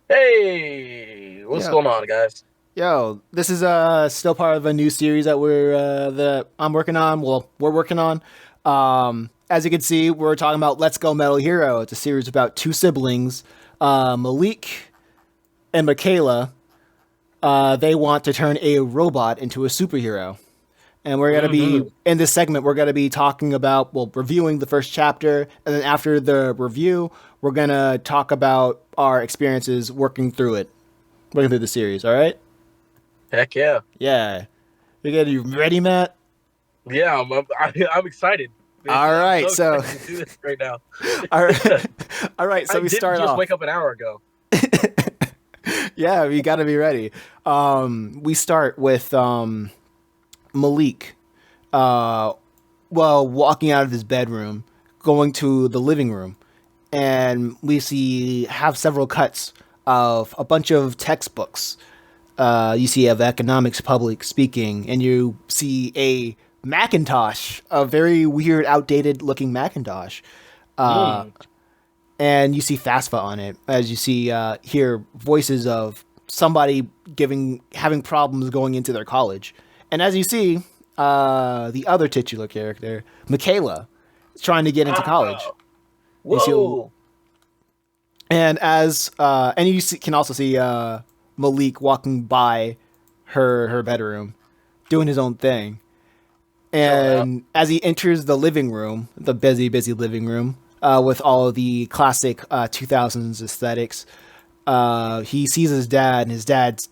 Hey, what's Yo, going on, guys? this is still part of a new series that I'm working on. Well, we're working on. As you can see, we're talking about Let's Go Metal Hero. It's a series about two siblings, Malik and Michaela. They want to turn a robot into a superhero. And we're gonna be Hmm. in this segment. We're gonna be talking about, reviewing the first chapter, and then after the review, we're gonna talk about our experiences working through the series. All right? Heck yeah. Yeah. You ready, Matt? Yeah, I'm excited. All I'm right. so So, excited to do this right now. all right. All right. So I we didn't start just off. wake up an hour ago. Yeah, we got to be ready. We start with Malik. Uh, walking out of his bedroom, going to the living room, and we see have several cuts of a bunch of textbooks. You see of economics, public speaking, and you see a Macintosh, a very weird, outdated looking Macintosh. Hmm. And you see FAFSA on it, as you see hear voices of somebody having problems going into their college. And as you see, the other titular character, Michaela, is trying to get into college. Wow. You see, Whoa. and can also see Malik walking by her bedroom, doing his own thing. Chilling out. And as he enters the living room, the busy living room, with all of the classic 2000s aesthetics, he sees his dad, and his dad's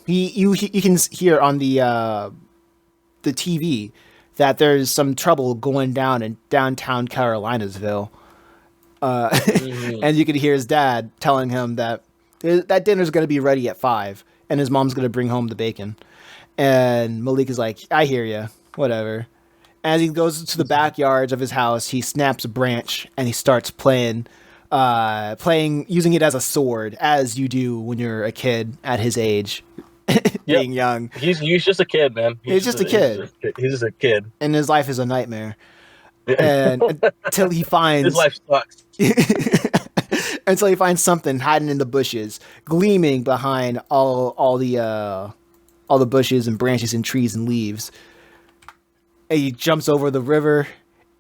you can hear on the TV that there's some trouble going down in downtown Carolinesville. Hmm. And you can hear his dad telling him that dinner's going to be ready at 5, and his mom's going to bring home the bacon. And Malik is like, I hear you, whatever. As he goes to the backyards of his house, he snaps a branch and he starts using it as a sword, as you do when you're a kid at his age, Yep. being young. He's just a kid, man. He's just a kid, He's just a kid. and his life is a nightmare. And until he His finds life sucks. until he finds something hiding in the bushes, gleaming behind all the bushes and branches and trees and leaves. And he jumps over the river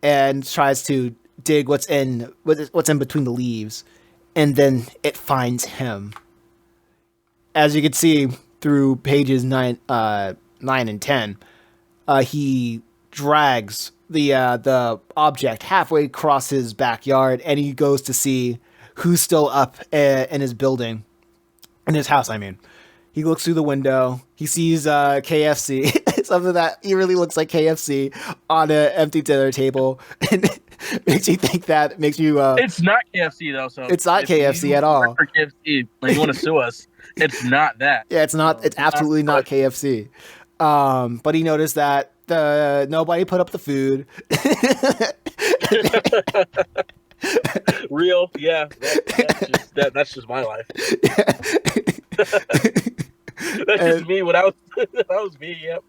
and tries to dig what's in between the leaves, and then it finds him. As you can see through pages 9 and 10, he drags the object halfway across his backyard, and he goes to see who's still up in his building, in his house. I mean, he looks through the window. He sees KFC, something that eerily looks like KFC on an empty dinner table, and makes you. It's not KFC though, so It's not if KFC you at work all. for KFC, like you want to sue us, it's not that. Yeah, it's not. So It's do not absolutely not push. KFC. But he noticed that the nobody put up the food. Real, yeah. That's just my life. That's just And me when I was that was me. Yep.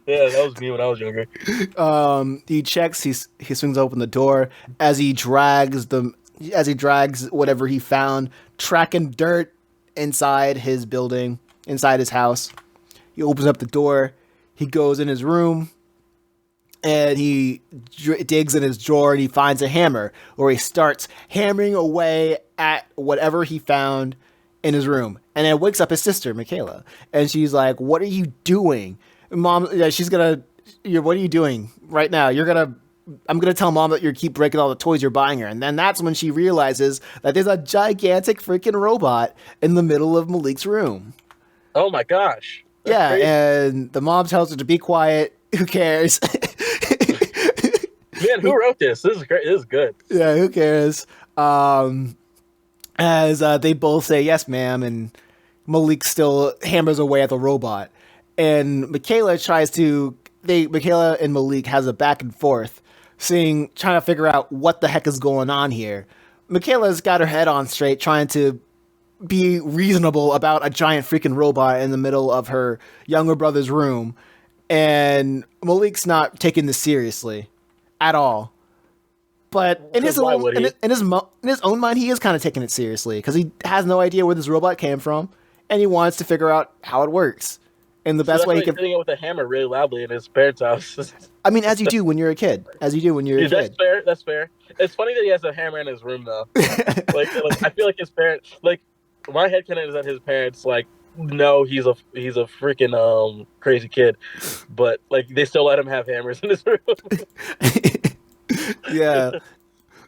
Yeah, that was me when I was younger. he checks. He swings open the door as he drags whatever he found, tracking dirt inside his building, inside his house. He opens up the door. He goes in his room, and he digs in his drawer, and he finds a hammer, where he starts hammering away at whatever he found in his room. And then wakes up his sister, Michaela, and she's like, "What are you doing, Mom?" Yeah, she's gonna. What are you doing right now? I'm gonna tell Mom that you keep breaking all the toys you're buying her. And then that's when she realizes that there's a gigantic freaking robot in the middle of Malik's room. Oh my gosh, that's Yeah, crazy. and the mom tells her to be quiet. Who cares? Man, who wrote this? This is great. This is good. Yeah, who cares? As they both say yes, ma'am, and Malik still hammers away at the robot, and Michaela and Malik has a back and forth, trying to figure out what the heck is going on here. Michaela's got her head on straight, trying to be reasonable about a giant freaking robot in the middle of her younger brother's room, and Malik's not taking this seriously at all. But in his Because why own would he? in his own mind, he is kind of taking it seriously because he has no idea where this robot came from, and he wants to figure out how it works. And the So best that's way why he he's can, hitting it with a hammer really loudly in his parents' house. I mean, as you do when you're a kid, as you do when you're a Yeah, that's kid. fair. That's fair. It's funny that he has a hammer in his room though. Like I feel like his parents, like my headcanon is that his parents like no, he's a freaking crazy kid, but like they still let him have hammers in his room. Yeah.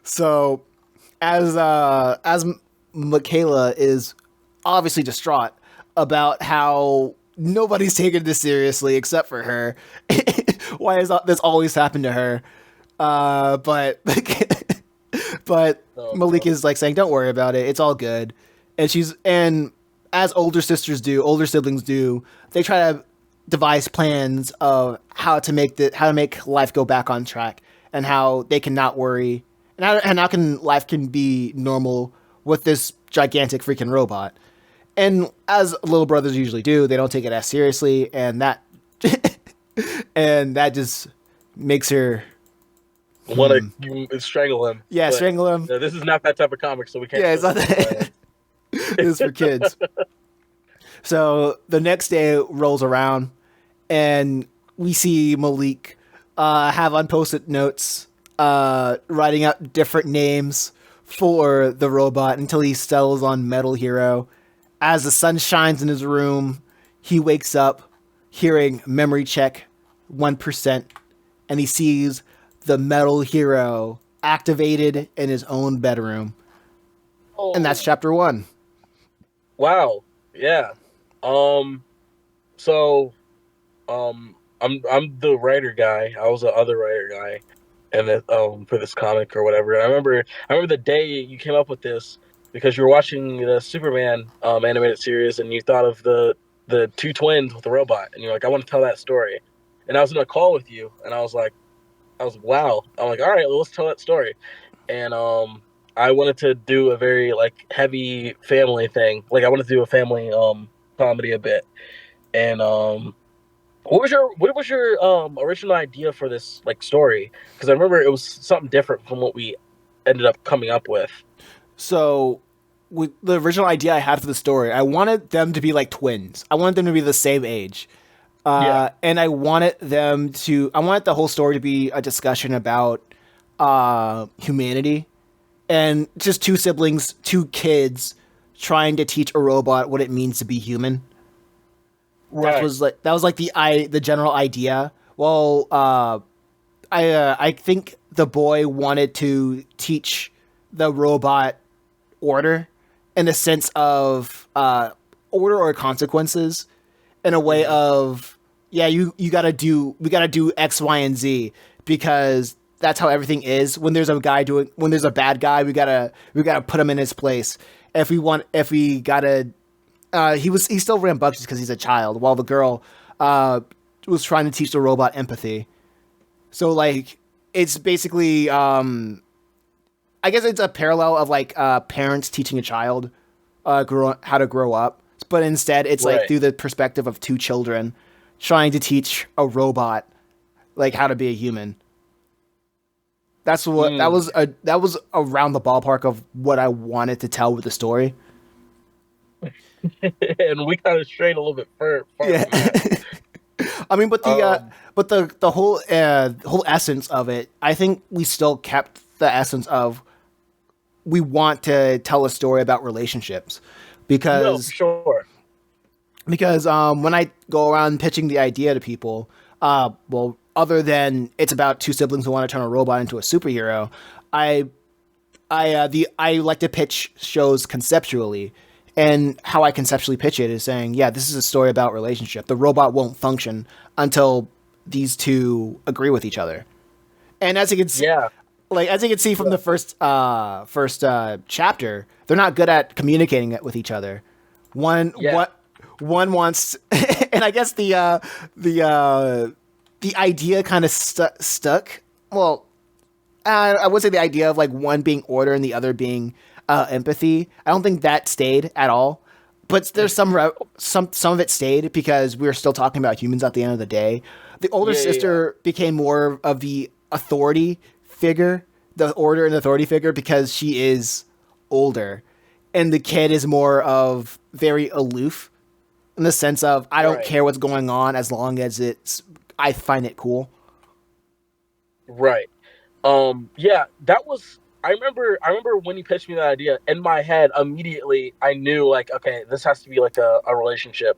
So as Michaela is obviously distraught about how nobody's taking this seriously except for her. Why has this always happened to her? But but Oh, Malik no. is like saying, "Don't worry about it. It's all good." And as older sisters do, older siblings do, they try to devise plans of how to make life go back on track and how they can not worry and how can life can be normal with this gigantic freaking robot. And as little brothers usually do, they don't take it as seriously, and that and that just makes her Want to strangle him? yeah But strangle him. this is not that type of comic, so we can't Yeah, it's show not that. It's for kids. So the next day rolls around, and we see Malik have unposted notes, writing out different names for the robot until he settles on Metal Hero. As the sun shines in his room, he wakes up hearing memory check 1%, and he sees the Metal Hero activated in his own bedroom. And that's Oh, chapter 1. wow. Yeah. Um. So, I'm the writer guy. I was the other writer guy, and for this comic or whatever. And I remember the day you came up with this because you were watching the Superman animated series, and you thought of the two twins with the robot, and you're like, I want to tell that story. And I was in a call with you, and I was wow. I'm like, all right, well, let's tell that story. And I wanted to do a very like heavy family thing. Like I wanted to do a family comedy a bit. And what was your original idea for this like story? Because I remember it was something different from what we ended up coming up with. So, with the original idea I had for the story, I wanted them to be like twins. I wanted them to be the same age. Yeah. And I wanted the whole story to be a discussion about humanity and just two siblings, two kids trying to teach a robot what it means to be human. Right. That was like the general idea. Well, I think the boy wanted to teach the robot order in the sense of order or consequences in a way Mhm. of yeah you gotta do we gotta do X, Y, and Z because that's how everything is. When there's a bad guy, we gotta put him in his place. If we gotta he still rambunctious because he's a child, while the girl was trying to teach the robot empathy. So like it's basically I guess it's a parallel of like parents teaching a child how to grow up, but instead it's like Right. through the perspective of two children trying to teach a robot like how to be a human. Mm. That was around the ballpark of what I wanted to tell with the story. And we kind of strayed a little bit far Yeah. from that. I mean, Um. but the whole essence of it, I think we still kept the essence of we want to tell a story about relationships No, for because sure. when I go around pitching the idea to people, well, other than it's about two siblings who want to turn a robot into a superhero, I I like to pitch shows conceptually. And how I conceptually pitch it is saying, yeah, this is a story about relationship. The robot won't function until these two agree with each other. And Yeah. as you can see from Yeah. the first chapter, they're not good at communicating it with each other. One Yeah. what one wants, and I guess the idea kind of stuck. Well, I would say the idea of like one being order and the other being empathy. I don't think that stayed at all. But there's some of it stayed because we were still talking about humans at the end of the day. The older Yeah. Yeah. Yeah. sister became more of the authority figure the order and authority figure because she is older, and the kid is more of very aloof in the sense of I don't Right. care what's going on as long as it's I find it cool. Right. Yeah, that was I remember when he pitched me that idea, in my head immediately I knew like, okay, this has to be like a relationship.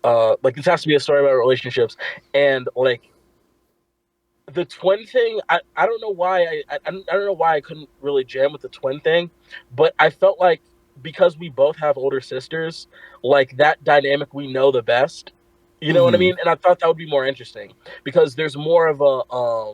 Like this has to be a story about relationships. And like the twin thing, I don't know why I don't know why I couldn't really jam with the twin thing, but I felt like because we both have older sisters, like that dynamic we know the best. You know what I Mm-hmm. mean? And I thought that would be more interesting because there's more of a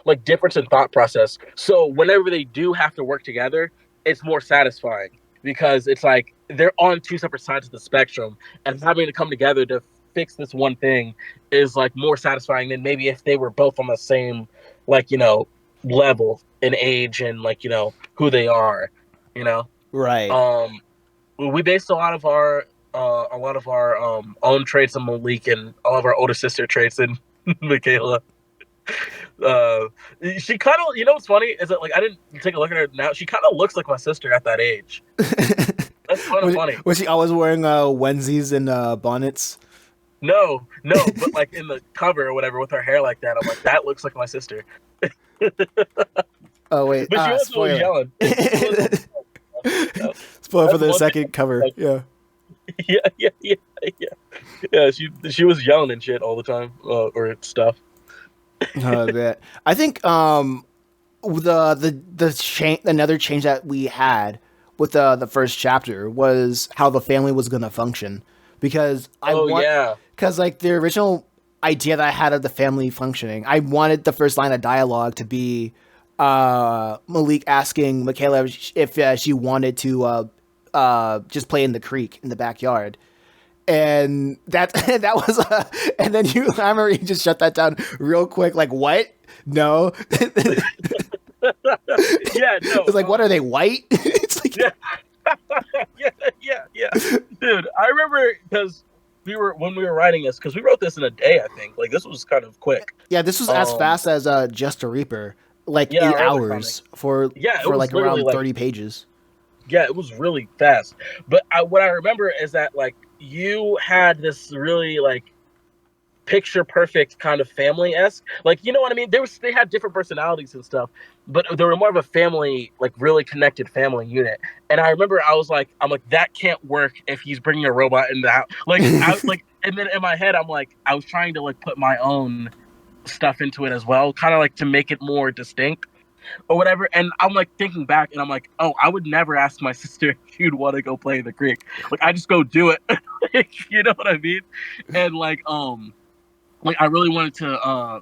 like difference in thought process. So whenever they do have to work together, it's more satisfying because it's like they're on two separate sides of the spectrum, and having to come together to fix this one thing is like more satisfying than maybe if they were both on the same like level in age and like who they are. You know, Right. um, we based a lot of our own traits on Malik and all of our older sister traits in Michaela. Uh, she kind of, what's funny is that like I didn't take a look at her now. She kind of looks like my sister at that age. That's kind of funny. Was she always wearing onesies and bonnets? No, no, but like in the cover or whatever with her hair like that, I'm like that looks like my sister. Oh wait, But she wasn't always spoiler. yelling. She wasn't always yelling. Spoiler for That's the one thing. second cover. Like, Yeah. yeah, yeah, yeah, yeah, yeah. She was yelling and shit all the time or stuff. Man. I think the change, another change that we had with the first chapter was how the family was going to function, because Oh yeah. like the original idea that I had of the family functioning, I wanted the first line of dialogue to be Malik asking Michaela if she wanted to just play in the creek in the backyard. And that that was and then I remember you just shut that down real quick, like, what? No. Yeah, no. It's like, what are they, white? It's like, Yeah, yeah, yeah, yeah. Dude, I remember because when we were writing this because we wrote this in a day. I think like this was kind of quick. yeah, this was as Um, fast as Just a Reaper, like yeah, 8 our other comic. hours for Yeah, it was like literally around like 30 pages. yeah, it was really fast. But what I remember is that like you had this really like picture perfect kind of family esque. Like you know what I mean? They had different personalities and stuff, but they were more of a family, like really connected family unit. And I remember I'm like that can't work if he's bringing a robot in the house. Like I like, and then in my head I'm like I was trying to like put my own stuff into it as well, kind of like to make it more distinct or whatever. And I'm like thinking back, and I'm like, oh, I would never ask my sister if she'd want to go play in the creek. Like I just go do it. You know what I mean? And like I really wanted to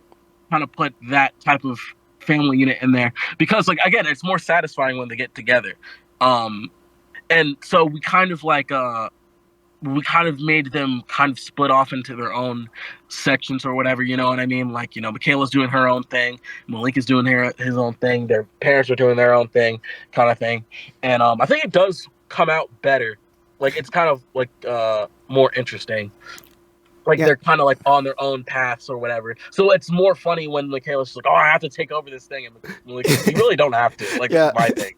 kind of put that type of family unit in there because like again it's more satisfying when they get together. um and so we kind of made them kind of split off into their own sections or whatever, you know what I mean? Like, Michaela's doing her own thing, Malik is doing his own thing, their parents are doing their own thing, kind of thing. And I think it does come out better. Like it's kind of like more interesting, like Yeah. they're kind of like on their own paths or whatever. So it's more funny when Michaela's like, "Oh, I have to take over this thing," and Malik's like, "You really don't have to. Like, this is Yeah. my thing."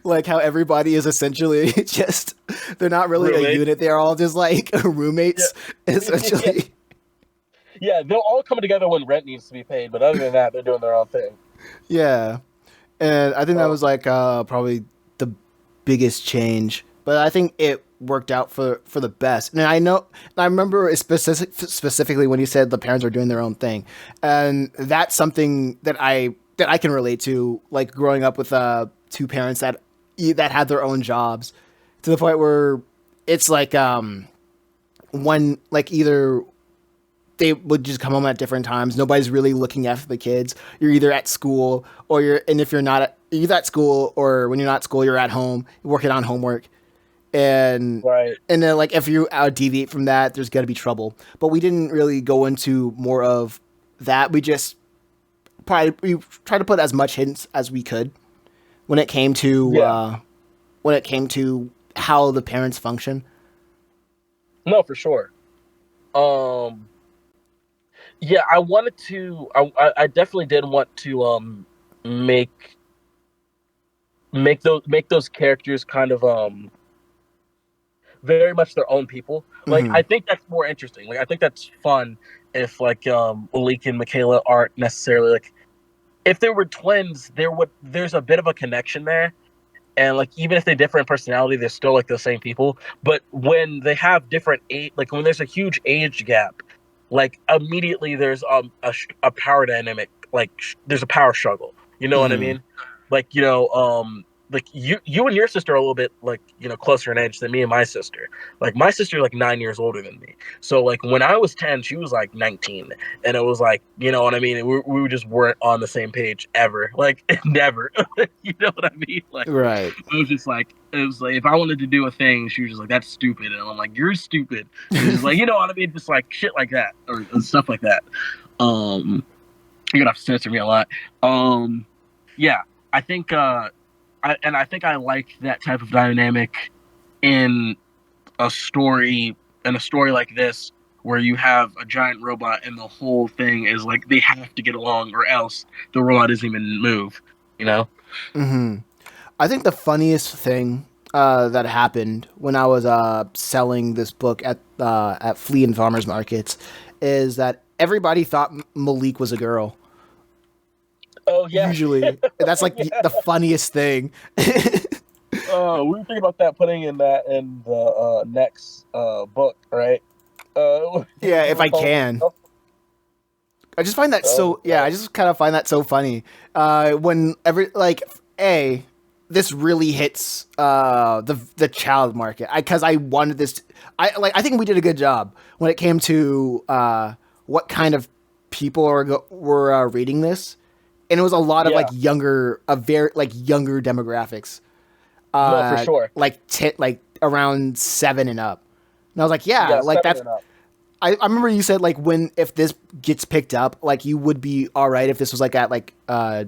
Like how everybody is essentially just, they're not really a Roommates. unit. They're all just like Yeah, roommates, yeah, essentially. yeah. They'll all come together when rent needs to be paid, but other than that, they're doing their own thing. Yeah. And I think that Uh, was like probably the biggest change, but I think it worked out for the best. And I remember specifically when you said the parents are doing their own thing, and that's something that I can relate to. Like growing up with two parents that had their own jobs, to the point where it's like one, like either they would just come home at different times. Nobody's really looking after the kids. You're either at school and if you're not you're either at school, or when you're not at school, you're at home working on homework. And right. then like if you deviate from that, there's gonna be trouble. But we didn't really go into more of that. We tried to put as much hints as we could when it came to Yeah. how the parents function. No, for sure. Yeah, I wanted to. I definitely did want to make make those characters kind of very much their own people. Like Mm-hmm. I think that's more interesting. Like I think that's fun if like Malik and Michaela aren't necessarily like if they were twins, there's a bit of a connection there, and like even if they differ in personality, they're still like the same people. But when they have different age, like when there's a huge age gap, like immediately there's a power dynamic, like there's a power struggle. You know what I Mm-hmm. mean? Like like you and your sister are a little bit like closer in age than me and my sister. Like my sister like 9 years older than me. So like when I was 10, she was like 19, and it was like you know what I mean. We just weren't on the same page ever, like never. You know what I mean? Like Right. it was like if I wanted to do a thing, she was just like that's stupid, and I'm like you're stupid. And it's just like you know what I mean, just like shit like that or stuff like that. Um, you're gonna have to censor me a lot. Um, yeah, I think I think I like that type of dynamic in a story in a story like this where you have a giant robot and the whole thing is like they have to get along or else the robot doesn't even move. You know? Mm-hmm. I think the funniest thing that happened when I was selling this book at flea and farmers markets is that everybody thought Malik was a girl. Oh yeah, Usually, that's like yeah. the funniest thing. We were thinking about that putting in that in the next book, right? Yeah, You if were I calling can. yourself. I just find that Oh so. my Yeah, god. I just kind of find that so funny. When every like a this really hits the child market because I wanted this. I think we did a good job when it came to what kind of people were reading this, and it was a lot of like Yeah. younger, a very like younger demographics, No, for sure. like around 7 and up. And I was like, yeah, Yeah, like seven that's and up. I remember you said like when if this gets picked up, like you would be all right if this was like at like uh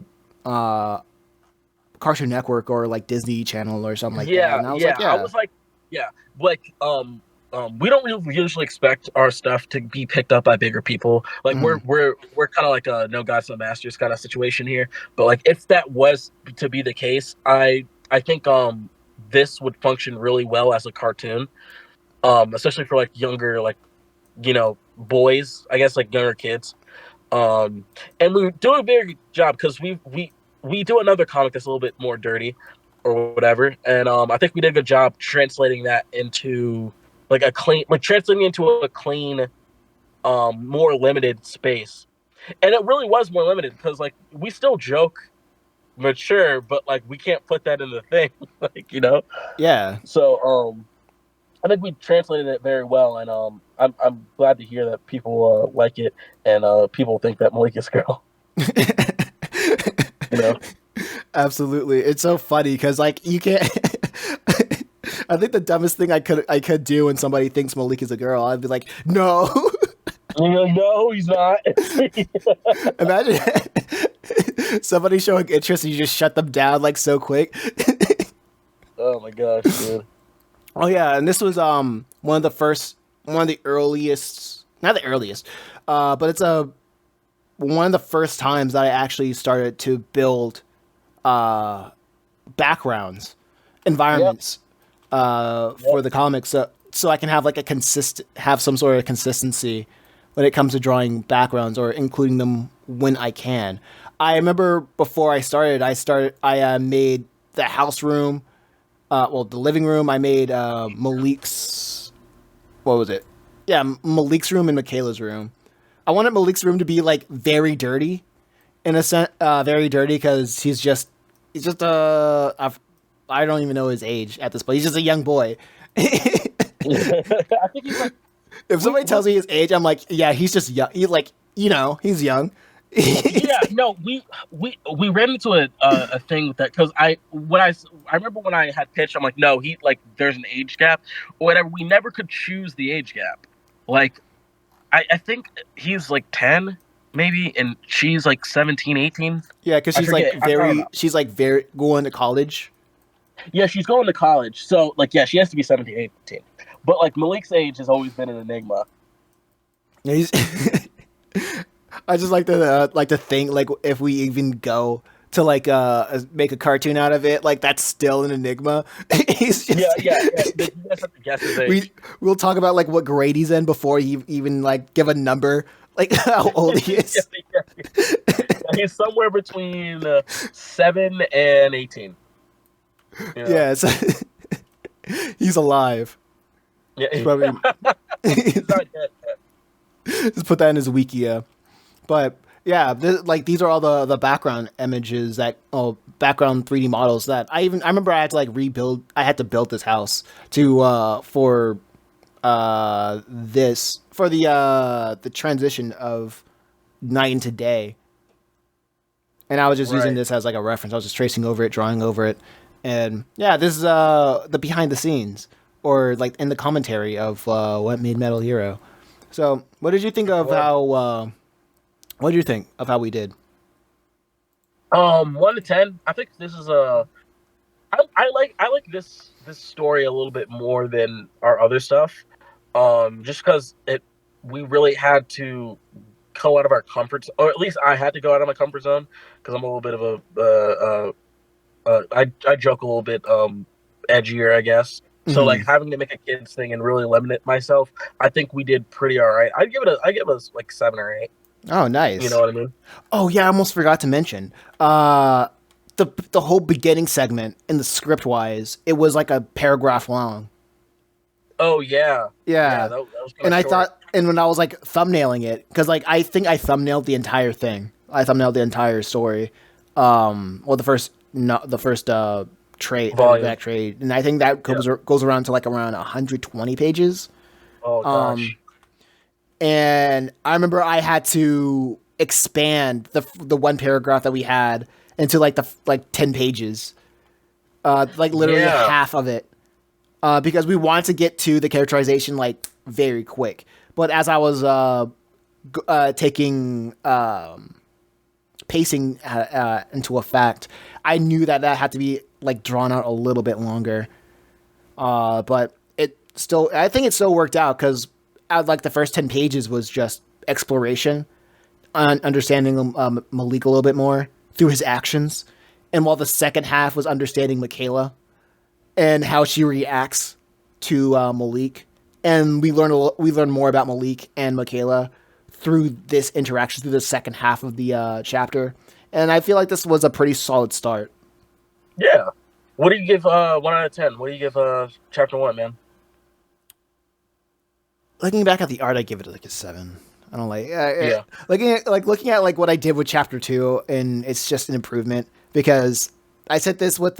Cartoon Network or like Disney Channel or something like that. Yeah, And I was yeah. like, I yeah. was like, yeah, like we don't really usually expect our stuff to be picked up by bigger people. Like Mm-hmm. we're kind of like a no gods no masters kind of situation here. But like if that was to be the case, I think this would function really well as a cartoon. Especially for like younger like boys, I guess like younger kids. Um, and we do a very good job because we do another comic that's a little bit more dirty or whatever, and I think we did a good job translating that into like a clean, like translating into a clean, more limited space, and it really was more limited because like we still joke mature, but like we can't put that in the thing, like Yeah. So I think we translated it very well, and I'm glad to hear that people like it and people think that Malik is girl. You know. Absolutely. It's so funny because like you can't. I think the dumbest thing I could do when somebody thinks Malik is a girl, I'd be like, no. And you're like, no, he's not. Imagine somebody showing interest and you just shut them down like so quick. Oh my gosh, dude. Oh yeah, and this was one of the earliest, not the earliest, but it's a one of the first times that I actually started to build backgrounds, Yep, environments yep. for the comics, so I can have like have some sort of consistency when it comes to drawing backgrounds or including them when I can. I remember before I made the house room, the living room. I made Malik's, what was it? Yeah, Malik's room and Michaela's room. I wanted Malik's room to be like very dirty, in a sense, very dirty because he's just I don't even know his age at this point. He's just a young boy. I think he's like If somebody we tells me his age, I'm like, yeah, he's just young. He's like, he's young. yeah, no, we ran into a thing with that because I remember when I had pitched, I'm like, no, he like there's an age gap or whatever. We never could choose the age gap. Like I think he's like 10 maybe, and she's like 17, 18. Yeah, because I forget. I don't know. she's like very going to college. Yeah, she's going to college, so like yeah, she has to be 17, 18. But like Malik's age has always been an enigma. He's I just like to think like if we even go to like make a cartoon out of it. Like that's still an enigma. He's Yeah, just yeah, yeah. You guys have to guess his we age. we'll talk about like what grade he's in before he even like give a number, like how old he Yeah, is. yeah, yeah. He's somewhere between 7 and 18. You know. Yeah, so he's alive. Yeah, He's probably he's not dead. just put that in his wiki. Yeah. But yeah, like these are all the background images that background 3D models that I remember I had to like rebuild. I had to build this house to for this for the transition of night into day, and I was just using Right. this as like a reference. I was just tracing over it, drawing over it, and yeah, this is the behind the scenes or like in the commentary of what made Metal Hero. So, what did you think of Sure. how? What did you think of how we did? 1 to 10. I think this is a. I like this story a little bit more than our other stuff. Just because it we really had to go out of our comfort, or at least I had to go out of my comfort zone because I'm a little bit of I joke a little bit edgier, I guess. So like Hmm. having to make a kids thing and really limit myself, I think we did pretty all right. I give us like 7 or 8. Oh, You know nice. what I mean? Oh yeah, I almost forgot to mention. Uh, the whole beginning segment in the script wise, it was like a paragraph long. Oh yeah, yeah. Yeah, That was kind and of I short. thought, and when I was like thumbnailing it, because like I think I thumbnailed the entire thing. I thumbnailed the entire story. Well, the first no, the first trade Volume. paperback trade, and I think that Yeah. goes around to like around 120 pages. Oh Um, gosh. and I remember I had to expand the one paragraph that we had into like the like 10 pages, like literally Yeah. half of it, because we wanted to get to the characterization like very quick. But as I was taking pacing into effect, I knew that that had to be like drawn out a little bit longer. But it still, I think it still worked out because like the first 10 pages was just exploration, understanding Malik a little bit more through his actions, and while the second half was understanding Michaela and how she reacts to Malik, and we learn more about Malik and Michaela through this interaction through the second half of the chapter, and I feel like this was a pretty solid start. Yeah. What do you give 1 out of 10? What do you give chapter 1, man? Looking back at the art, I give it like a 7. I don't like Yeah. looking at like what I did with chapter 2, and it's just an improvement because I said this with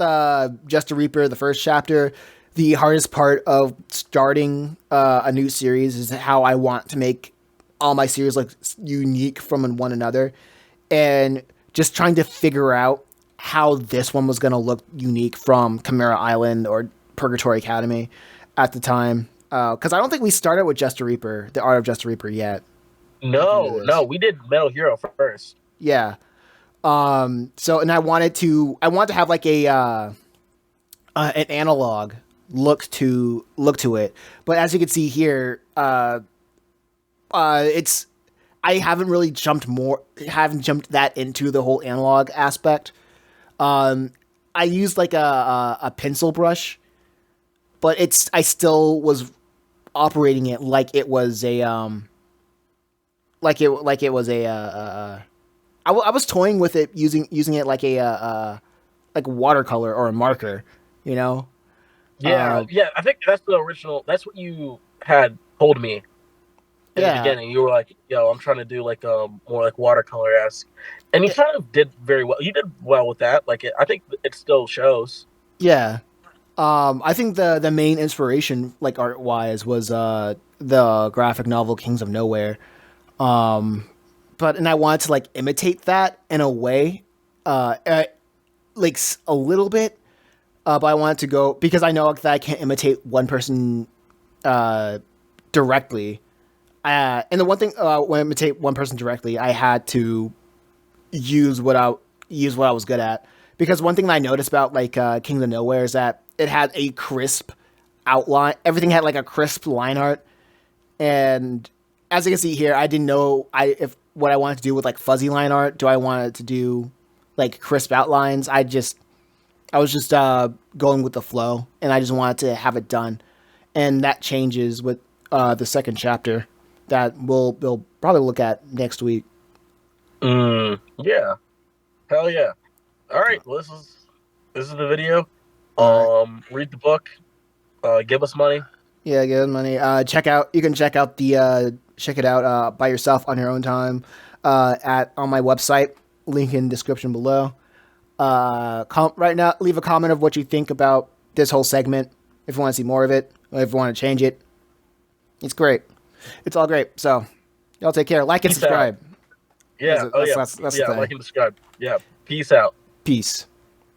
Just a Reaper, the first chapter. The hardest part of starting a new series is how I want to make all my series like unique from one another, and just trying to figure out how this one was going to look unique from Chimera Island or Purgatory Academy at the time. Because I don't think we started with Just a Reaper, the art of Just a Reaper yet. Looking into No, no, this, we did Metal Hero first. yeah. So and I wanted to have like a an analog look to it, but as you can see here, it's I haven't jumped that into the whole analog aspect. I used like a pencil brush, but I still was operating it like it was a like it was a I was toying with it using it like a like watercolor or a marker, you know. Yeah, Uh, yeah. I think that's the original. That's what you had told me in the yeah, beginning. You were like, "Yo, I'm trying to do like more like watercolor esque," and you yeah, kind of did very well. You did well with that. I think it still shows. yeah. I think the main inspiration, like art wise, was the graphic novel Kings of Nowhere. But and I wanted to like imitate that in a way, like a little bit. But I wanted to go because I know that I can't imitate one person directly. And the one thing when I imitate one person directly, I had to use what I use what I was good at. Because one thing that I noticed about like Kings of Nowhere is that it had a crisp outline. Everything had like a crisp line art, and as you can see here, I didn't know I if what I wanted to do with like fuzzy line art. Do I want it to do like crisp outlines. I was just going with the flow, and I just wanted to have it done. And that changes with the second chapter that we'll probably look at next week. Yeah. Hell yeah. All right. Well, this is the video. All right. Read the book. Give us money. Yeah, good money. Check out. You can check it out by yourself on your own time at on my website. Link in description below. Right now, leave a comment of what you think about this whole segment. If you want to see more of it, or if you want to change it, it's great. It's all great. So, y'all take care. Like and Peace out. subscribe. Yeah. Oh yeah. That's the Yeah. thing. Like and subscribe. Yeah. Peace out. Peace.